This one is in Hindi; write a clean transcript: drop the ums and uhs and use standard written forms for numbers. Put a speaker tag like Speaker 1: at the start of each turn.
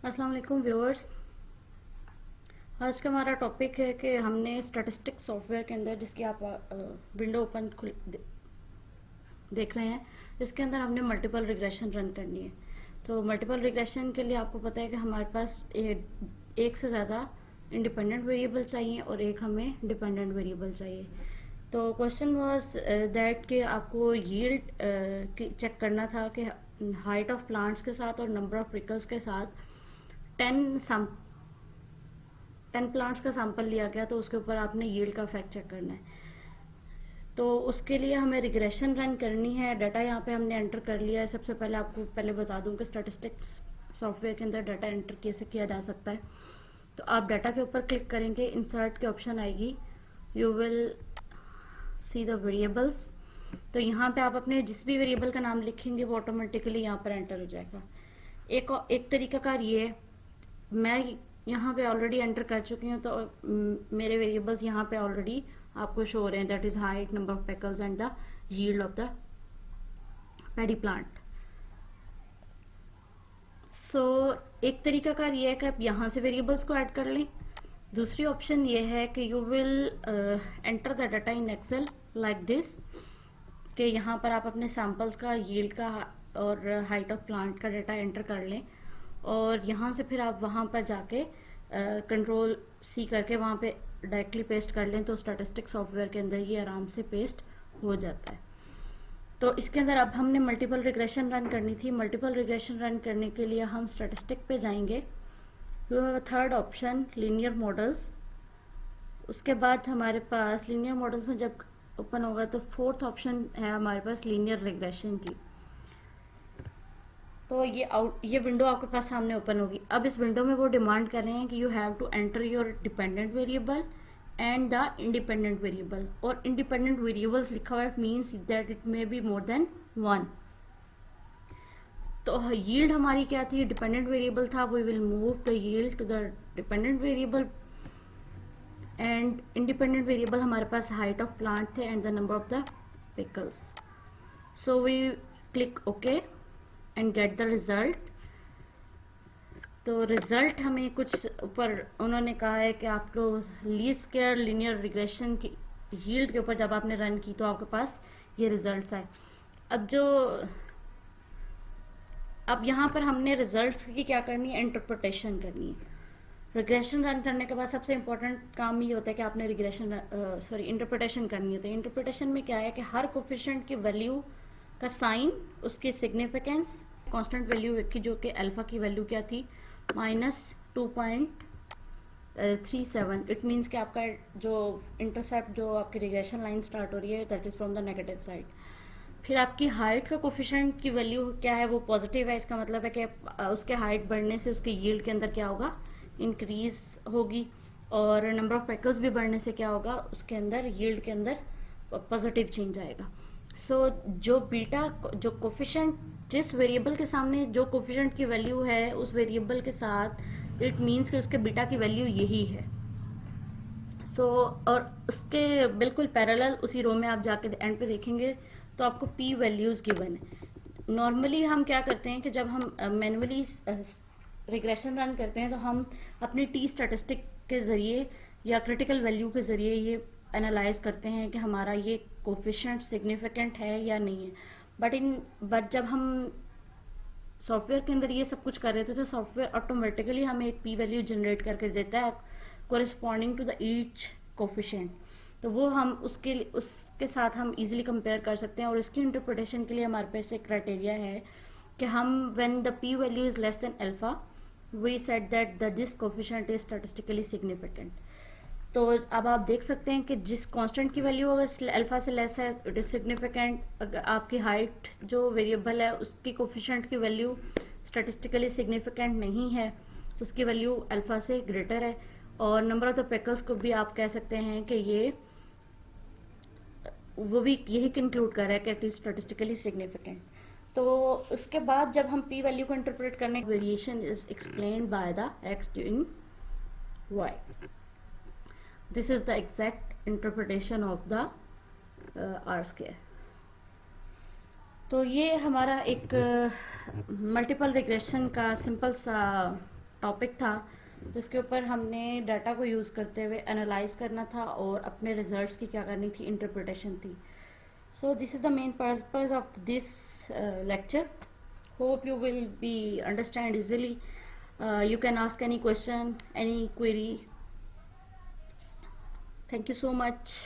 Speaker 1: अस्सलाम वालेकुम व्यूअर्स। आज का हमारा टॉपिक है कि हमने स्टैटिस्टिक्स सॉफ्टवेयर के अंदर जिसकी आप विंडो ओपन देख रहे हैं, इसके अंदर हमने मल्टीपल रिग्रेशन रन करनी है। तो मल्टीपल रिग्रेशन के लिए आपको पता है कि हमारे पास एक से ज़्यादा इंडिपेंडेंट वेरिएबल चाहिए और एक हमें डिपेंडेंट वेरिएबल चाहिए। तो क्वेश्चन वाज दैट कि आपको यील्ड चेक करना था कि हाइट ऑफ प्लांट्स के साथ और नंबर ऑफ प्रिकल्स के साथ 10 10 प्लांट्स का सैंपल लिया गया, तो उसके ऊपर आपने यील्ड का फैक्ट चेक करना है। तो उसके लिए हमें रिग्रेशन रन करनी है। डाटा यहाँ पे हमने एंटर कर लिया है। सबसे पहले आपको बता दूं कि स्टैटिस्टिक्स सॉफ्टवेयर के अंदर डाटा एंटर कैसे किया जा सकता है। तो आप डाटा के ऊपर क्लिक करेंगे, इंसर्ट की ऑप्शन आएगी, you will see the variables. तो यहाँ पे आप अपने जिस भी वेरिएबल का नाम लिखेंगे वो ऑटोमेटिकली यहाँ पर एंटर हो जाएगा। एक तरीकाकार ये है, मैं यहाँ पे ऑलरेडी एंटर कर चुकी हूँ, तो मेरे वेरिएबल्स यहाँ पे ऑलरेडी आपको शो हो रहे हैं, that is height, number of panicles and the yield of the paddy plant. So एक तरीकाकार ये है कि आप यहाँ से वेरिएबल्स को ऐड कर लें। दूसरी ऑप्शन ये है कि you will enter the data in Excel like this, कि यहाँ पर आप अपने सैम्पल्स का, यील्ड का और हाइट ऑफ प्लांट का डाटा एंटर कर लें, और यहाँ से फिर आप वहाँ पर जाके कंट्रोल सी करके वहाँ पे डायरेक्टली पेस्ट कर लें, तो स्टैटिस्टिक सॉफ्टवेयर के अंदर ये आराम से पेस्ट हो जाता है। तो इसके अंदर अब हमने मल्टीपल रिग्रेशन रन करनी थी। मल्टीपल रिग्रेशन रन करने के लिए हम स्टैटिस्टिक पे जाएंगे, you have a third option linear models. उसके बाद हमारे पास लीनियर मॉडल्स में जब ओपन होगा तो फोर्थ ऑप्शन है हमारे पास लीनियर रिग्रेशन की। तो ये विंडो आपके पास सामने ओपन होगी। अब इस विंडो में वो डिमांड कर रहे हैं कि you have to enter your dependent variable and the independent variable, और इंडिपेंडेंट वेरिएबल्स लिखा हुआ है, means that it may be more than one. तो यील्ड हमारी क्या थी, डिपेंडेंट वेरिएबल था, we will move the yield to the dependent variable, and independent variable हमारे पास हाइट ऑफ प्लांट थे and the number of the pickles. So we click okay and get the result. तो रिजल्ट हमें कुछ ऊपर उन्होंने कहा है कि आप लोग लीस्ट स्क्वायर लीनियर रिग्रेशन की यील्ड के ऊपर जब आपने रन की तो आपके पास ये रिजल्ट्स आए। अब यहाँ पर हमने रिजल्ट्स की क्या करनी है, इंटरप्रिटेशन करनी है। रिग्रेशन रन करने के बाद सबसे इंपॉर्टेंट काम ये होता है कि आपने इंटरप्रिटेशन करनी होती है। इंटरप्रिटेशन में क्या है कि हर कोफिशिएंट की वैल्यू का साइन, उसकी सिग्निफिकेंस, कांस्टेंट वैल्यू की जो कि अल्फा की वैल्यू क्या थी, -2.37। इट मीन्स कि आपका जो इंटरसेप्ट, जो आपकी रिग्रेशन लाइन स्टार्ट हो रही है, that is from the negative side. फिर आपकी हाइट का कोफिशिएंट की वैल्यू क्या है, वो पॉजिटिव है। इसका मतलब है कि उसके हाइट बढ़ने से उसके यील्ड के अंदर क्या होगा, इंक्रीज होगी, और नंबर ऑफ पेकल्स भी बढ़ने से क्या होगा, उसके अंदर यील्ड के अंदर पॉजिटिव चेंज आएगा। सो जो बीटा, जो कोफिशिएंट, जिस वेरिएबल के सामने जो कोफिशिएंट की वैल्यू है उस वेरिएबल के साथ, इट मीन्स कि उसके बीटा की वैल्यू यही है। और उसके बिल्कुल पैरेलल उसी रो में आप जाके एंड पे देखेंगे तो आपको पी वैल्यूज गिवन है। नॉर्मली हम क्या करते हैं कि जब हम मैनुअली रिग्रेशन रन करते हैं तो हम अपनी टी स्टैटिस्टिक के ज़रिए या क्रिटिकल वैल्यू के ज़रिए ये एनालाइज करते हैं कि हमारा ये कोफिशिएंट सिग्निफिकेंट है या नहीं है। बट जब हम सॉफ्टवेयर के अंदर ये सब कुछ कर रहे थे तो सॉफ्टवेयर ऑटोमेटिकली हमें एक पी वैल्यू जनरेट करके देता है corresponding to the each coefficient. तो वो हम उसके साथ हम इजीली कंपेयर कर सकते हैं, और इसकी इंटरप्रिटेशन के लिए हमारे पास एक क्राइटेरिया है कि हम when the P value is less than alpha we set that the this coefficient is statistically significant. तो अब आप देख सकते हैं कि जिस कांस्टेंट की वैल्यू अगर अल्फा से लेस है इट इज सिग्निफिकेंट। अगर आपकी हाइट जो वेरिएबल है उसकी कोफिशिएंट की वैल्यू स्टैटिस्टिकली सिग्निफिकेंट नहीं है, उसकी वैल्यू अल्फा से ग्रेटर है। और नंबर ऑफ द पेकल्स को भी आप कह सकते हैं कि ये वो भी यही कंक्लूड कर रहा है कि इट इज स्टैटिस्टिकली सिग्निफिकेंट। तो उसके बाद जब हम पी वैल्यू को इंटरप्रेट करने, variation is explained by the X in Y. This is the exact interpretation of the R square. तो ये हमारा एक मल्टीपल रिग्रेशन का सिंपल सा टॉपिक था जिसके ऊपर हमने डाटा को यूज़ करते हुए एनालाइज करना था और अपने रिजल्ट्स की क्या करनी थी, इंटरप्रिटेशन थी. So this is the main purpose of this lecture. Hope you will be understand easily. You can ask any question, any query. Thank you so much.